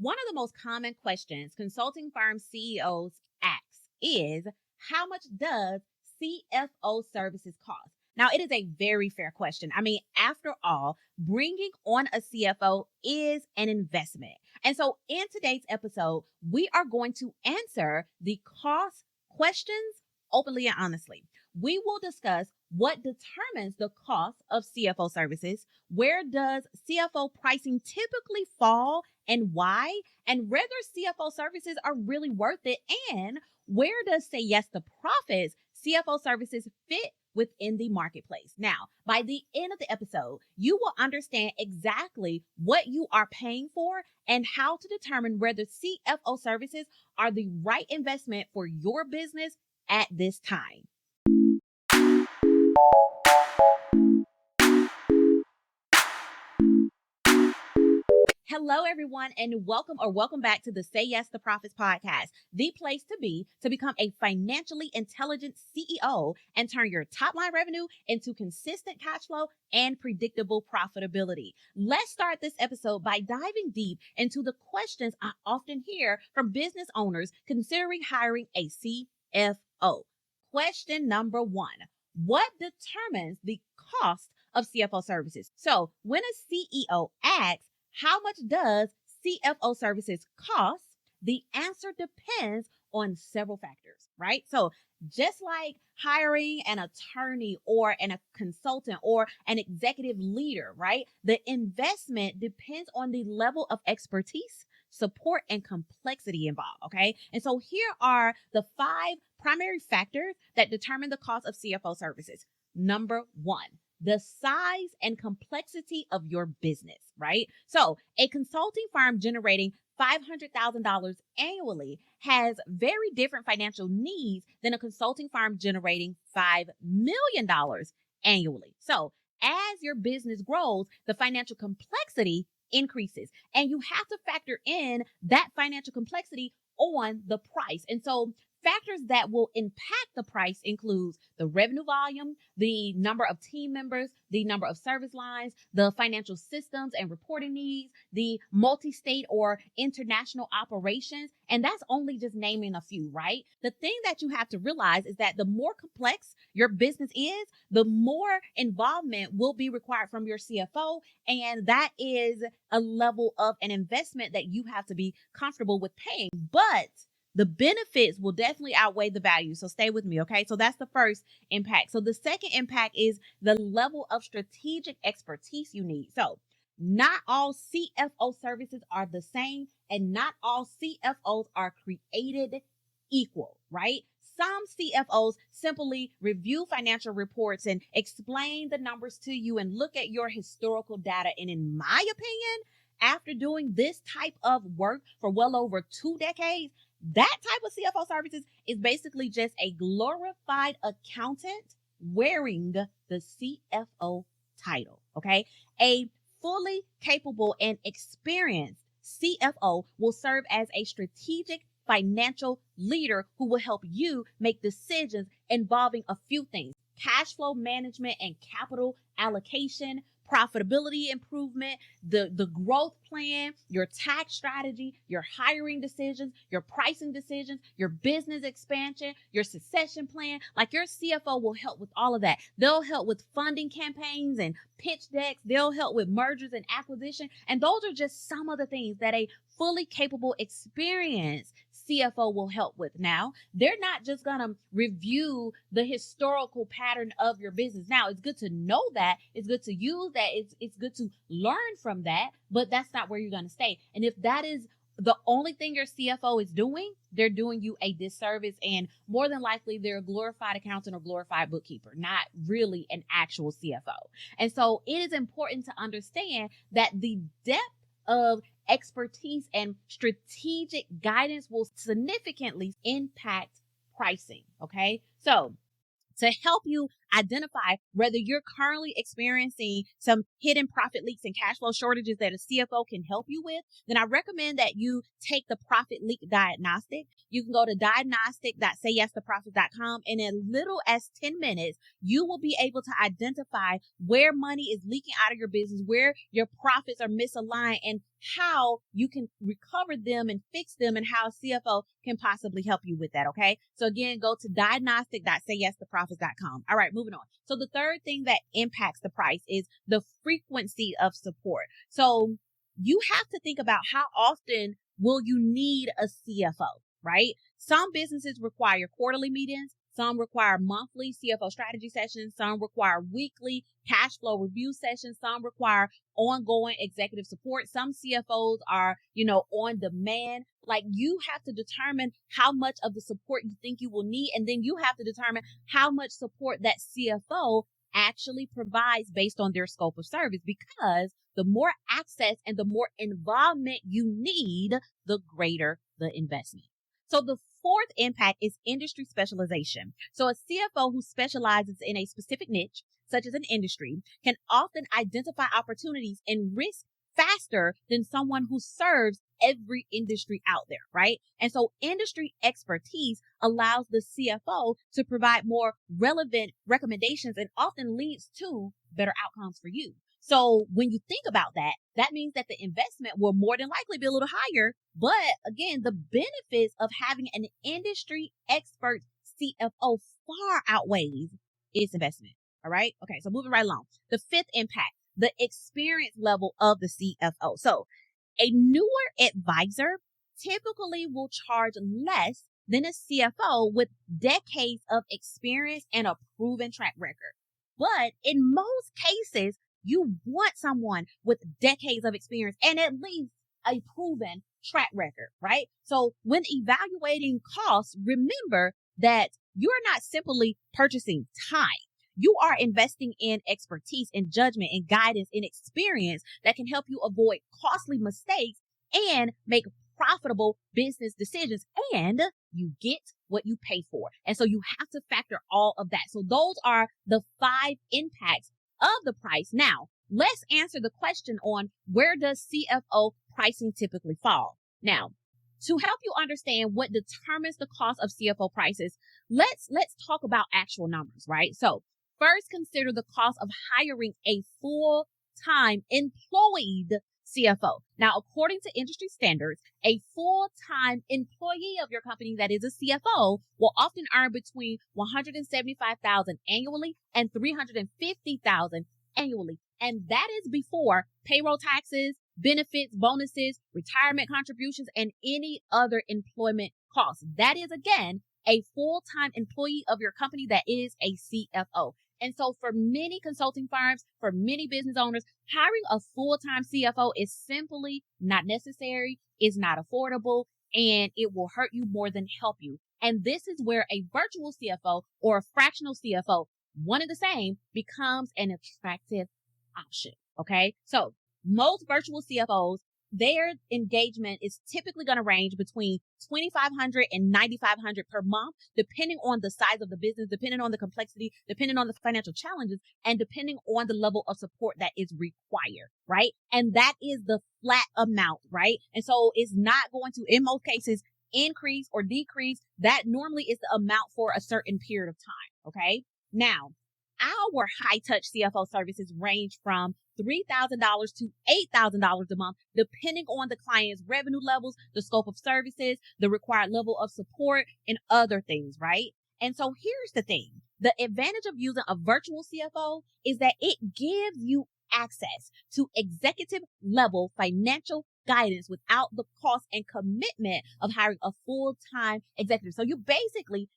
One of the most common questions consulting firm CEOs ask is, how much does CFO services cost? Now, it is a very fair question. I mean, after all, bringing on a CFO is an investment. And so in today's episode, we are going to answer the cost questions openly and honestly. We will discuss what determines the cost of CFO services, where does CFO pricing typically fall and why, and whether CFO services are really worth it, and where does Say Yes to Profits CFO services fit within the marketplace. Now, by the end of the episode, you will understand exactly what you are paying for and how to determine whether CFO services are the right investment for your business at this time. Hello, everyone, and welcome back to the Say Yes to Profits podcast, the place to be to become a financially intelligent CEO and turn your top line revenue into consistent cash flow and predictable profitability. Let's start this episode by diving deep into the questions I often hear from business owners considering hiring a CFO. Question number one: what determines the cost of CFO services? So when a CEO asks, how much does CFO services cost? The answer depends on several factors, right? So just like hiring an attorney or a consultant or an executive leader, right? The investment depends on the level of expertise, support, and complexity involved, okay? And so here are the 5 primary factors that determine the cost of CFO services. Number 1, the size and complexity of your business, right? So a consulting firm generating $500,000 annually has very different financial needs than a consulting firm generating $5 million annually. So as your business grows, the financial complexity increases, and you have to factor in that financial complexity on the price. And so factors that will impact the price includes the revenue volume, the number of team members, the number of service lines, the financial systems and reporting needs, the multi-state or international operations. And that's only just naming a few, right? The thing that you have to realize is that the more complex your business is, the more involvement will be required from your CFO. And that is a level of an investment that you have to be comfortable with paying. But the benefits will definitely outweigh the value. So stay with me, okay? So that's the first impact. So the second impact is the level of strategic expertise you need. So not all CFO services are the same, and not all CFOs are created equal, right? Some CFOs simply review financial reports and explain the numbers to you and look at your historical data. And in my opinion, after doing this type of work for well over 2 decades, that type of CFO services is basically just a glorified accountant wearing the CFO title, okay? A fully capable and experienced CFO will serve as a strategic financial leader who will help you make decisions involving a few things: cash flow management and capital allocation, profitability improvement, the growth plan, your tax strategy, your hiring decisions, your pricing decisions, your business expansion, your succession plan. Like, your CFO will help with all of that. They'll help with funding campaigns and pitch decks. They'll help with mergers and acquisition. And those are just some of the things that a fully capable, experienced CFO will help with. Now, they're not just going to review the historical pattern of your business. Now, it's good to know that. It's good to use that. It's good to learn from that, but that's not where you're going to stay. And if that is the only thing your CFO is doing, they're doing you a disservice, and more than likely they're a glorified accountant or glorified bookkeeper, not really an actual CFO. And so it is important to understand that the depth of expertise and strategic guidance will significantly impact pricing, okay? So to help you identify whether you're currently experiencing some hidden profit leaks and cash flow shortages that a CFO can help you with, then I recommend that you take the profit leak diagnostic. You can go to diagnostic.sayyesToProfits.com, and in little as 10 minutes, you will be able to identify where money is leaking out of your business, where your profits are misaligned, and how you can recover them and fix them, and how a CFO can possibly help you with that. Okay. So again, go to diagnostic.sayyesToProfits.com. All right, moving on. So the third thing that impacts the price is the frequency of support. So you have to think about how often will you need a CFO, right? Some businesses require quarterly meetings. Some require monthly CFO strategy sessions. Some require weekly cash flow review sessions. Some require ongoing executive support. Some CFOs are, on demand. Like, you have to determine how much of the support you think you will need. And then you have to determine how much support that CFO actually provides based on their scope of service, because the more access and the more involvement you need, the greater the investment. So the fourth impact is industry specialization. So a CFO who specializes in a specific niche, such as an industry, can often identify opportunities and risk faster than someone who serves every industry out there, right? And so industry expertise allows the CFO to provide more relevant recommendations and often leads to better outcomes for you. So when you think about that, that means that the investment will more than likely be a little higher. But again, the benefits of having an industry expert CFO far outweighs its investment. All right. Okay. So moving right along. The fifth impact, the experience level of the CFO. So a newer advisor typically will charge less than a CFO with decades of experience and a proven track record. But in most cases, you want someone with decades of experience and at least a proven track record, right? So when evaluating costs, remember that you're not simply purchasing time. You are investing in expertise and judgment and guidance and experience that can help you avoid costly mistakes and make profitable business decisions, and you get what you pay for. And so you have to factor all of that. So those are the 5 impacts of the price. Now, let's answer the question on where does CFO pricing typically fall? Now, to help you understand what determines the cost of CFO prices, let's talk about actual numbers, right? So first, consider the cost of hiring a full-time employed CFO. Now, according to industry standards, a full-time employee of your company that is a CFO will often earn between $175,000 annually and $350,000 annually. And that is before payroll taxes, benefits, bonuses, retirement contributions, and any other employment costs. That is, again, a full-time employee of your company that is a CFO. And so for many consulting firms, for many business owners, hiring a full-time CFO is simply not necessary, is not affordable, and it will hurt you more than help you. And this is where a virtual CFO or a fractional CFO, one and the same, becomes an attractive option. Okay. So most virtual CFOs, their engagement is typically going to range between $2,500 and $9,500 per month, depending on the size of the business, depending on the complexity, depending on the financial challenges, and depending on the level of support that is required, right? And that is the flat amount, right? And so it's not going to, in most cases, increase or decrease. That normally is the amount for a certain period of time, okay? Now, our high-touch CFO services range from $3,000 to $8,000 a month, depending on the client's revenue levels, the scope of services, the required level of support, and other things, right? And so here's the thing. The advantage of using a virtual CFO is that it gives you access to executive level financial guidance without the cost and commitment of hiring a full-time executive. So you basically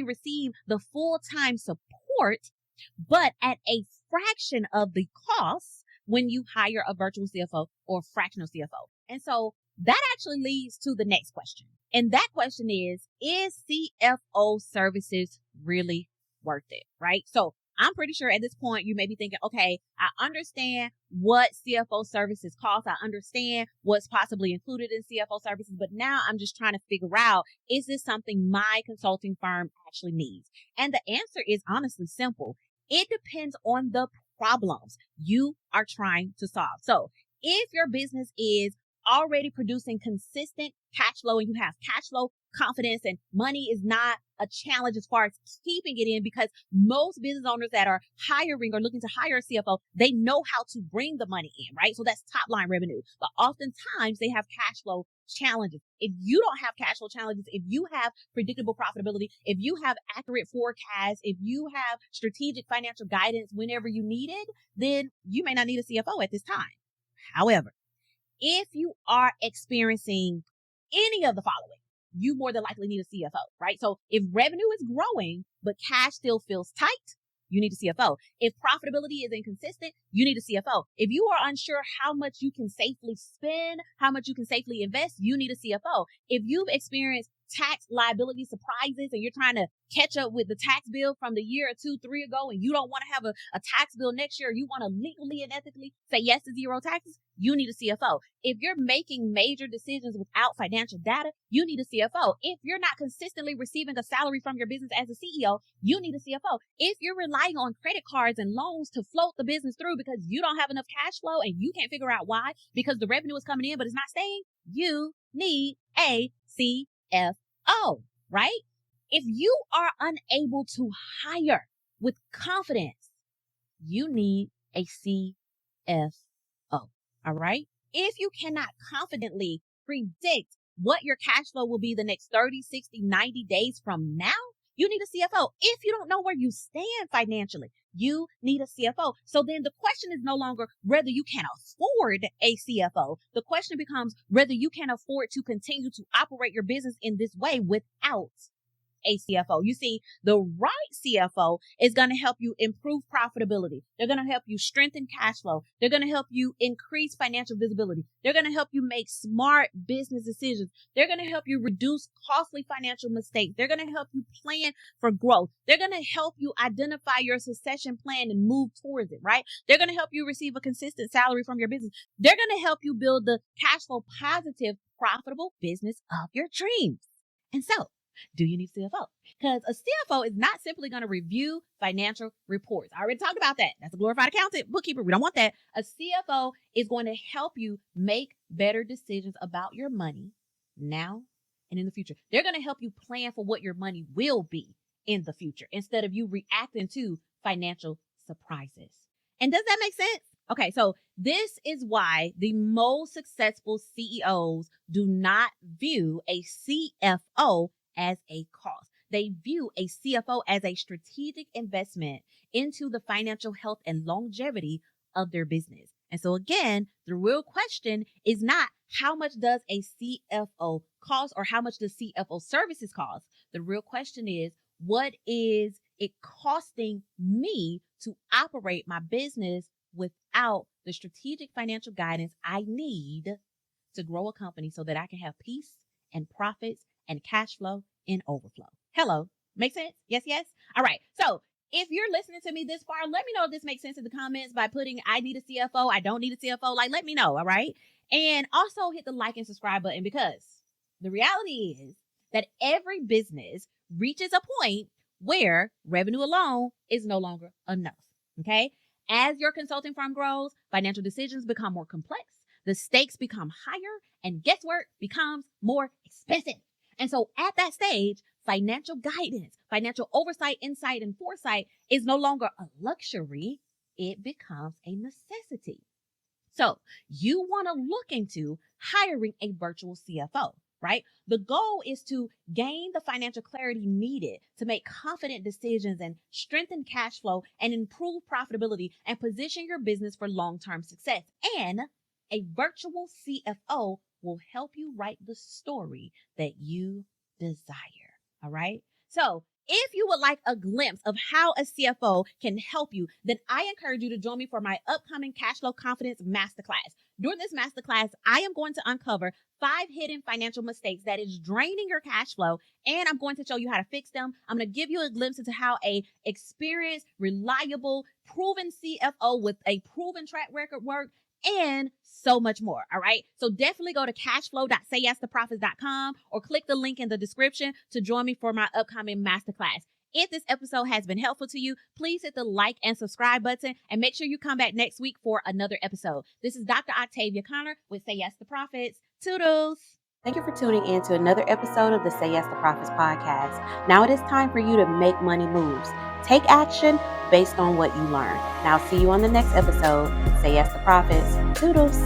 receive the full-time support, but at a fraction of the cost when you hire a virtual CFO or fractional CFO. And so that actually leads to the next question. And that question is CFO services really worth it, right? So I'm pretty sure at this point you may be thinking, okay, I understand what CFO services cost. I understand what's possibly included in CFO services, but now I'm just trying to figure out, is this something my consulting firm actually needs? And the answer is honestly simple. It depends on the problems you are trying to solve. So if your business is already producing consistent cash flow and you have cash flow confidence and money is not a challenge as far as keeping it in, because most business owners that are hiring or looking to hire a CFO, they know how to bring the money in, right? So that's top line revenue. But oftentimes they have cash flow challenges. If you don't have cash flow challenges, if you have predictable profitability, if you have accurate forecasts, if you have strategic financial guidance whenever you need it, then you may not need a CFO at this time. However, if you are experiencing any of the following, you more than likely need a CFO, right? So if revenue is growing, but cash still feels tight, you need a CFO. If profitability is inconsistent, you need a CFO. If you are unsure how much you can safely spend, how much you can safely invest, you need a CFO. If you've experienced tax liability surprises and you're trying to catch up with the tax bill from the year or 2, 3 ago, and you don't want to have a tax bill next year, you want to legally and ethically say yes to zero taxes, you need a CFO. If you're making major decisions without financial data, you need a CFO. If you're not consistently receiving a salary from your business as a CEO, you need a CFO. If you're relying on credit cards and loans to float the business through because you don't have enough cash flow and you can't figure out why, because the revenue is coming in but it's not staying, you need a CFO, right? If you are unable to hire with confidence, you need a CFO. All right. If you cannot confidently predict what your cash flow will be the next 30, 60, 90 days from now, you need a CFO. If you don't know where you stand financially, you need a CFO. So then the question is no longer whether you can afford a CFO. The question becomes whether you can afford to continue to operate your business in this way without a CFO. You see, the right CFO is going to help you improve profitability. They're going to help you strengthen cash flow. They're going to help you increase financial visibility. They're going to help you make smart business decisions. They're going to help you reduce costly financial mistakes. They're going to help you plan for growth. They're going to help you identify your succession plan and move towards it, right? They're going to help you receive a consistent salary from your business. They're going to help you build the cash flow positive, profitable business of your dreams. And so, do you need a CFO? Because a CFO is not simply going to review financial reports. I already talked about that. That's a glorified accountant, bookkeeper. We don't want that. A CFO is going to help you make better decisions about your money now and in the future. They're going to help you plan for what your money will be in the future instead of you reacting to financial surprises. And does that make sense? Okay, so this is why the most successful CEOs do not view a CFO as a cost. They view a CFO as a strategic investment into the financial health and longevity of their business. And so again, the real question is not how much does a CFO cost or how much does CFO services cost? The real question is, what is it costing me to operate my business without the strategic financial guidance I need to grow a company so that I can have peace and profits and cash flow in overflow? Hello. Make sense? Yes, yes. All right. So if you're listening to me this far, let me know if this makes sense in the comments by putting I need a CFO, I don't need a CFO. Like, let me know. All right. And also hit the like and subscribe button, because the reality is that every business reaches a point where revenue alone is no longer enough. Okay. As your consulting firm grows, financial decisions become more complex, the stakes become higher, and guesswork becomes more expensive. And so at that stage, financial guidance, financial oversight, insight, and foresight is no longer a luxury. It becomes a necessity. So you want to look into hiring a virtual CFO, right? The goal is to gain the financial clarity needed to make confident decisions and strengthen cash flow and improve profitability and position your business for long-term success. And a virtual CFO will help you write the story that you desire. All right. So if you would like a glimpse of how a CFO can help you, then I encourage you to join me for my upcoming Cash Flow Confidence Masterclass. During this masterclass, I am going to uncover 5 hidden financial mistakes that is draining your cash flow, and I'm going to show you how to fix them. I'm going to give you a glimpse into how a experienced, reliable, proven CFO with a proven track record work, and so much more. All right. So definitely go to cashflow.sayyesToProfits.com or click the link in the description to join me for my upcoming masterclass. If this episode has been helpful to you, please hit the like and subscribe button and make sure you come back next week for another episode. This is Dr. Octavia Conner with Say Yes to Profits. Toodles. Thank you for tuning in to another episode of the Say Yes to Profits podcast. Now it is time for you to make money moves. Take action based on what you learn. Now see you on the next episode. Say Yes to Profits. Toodles.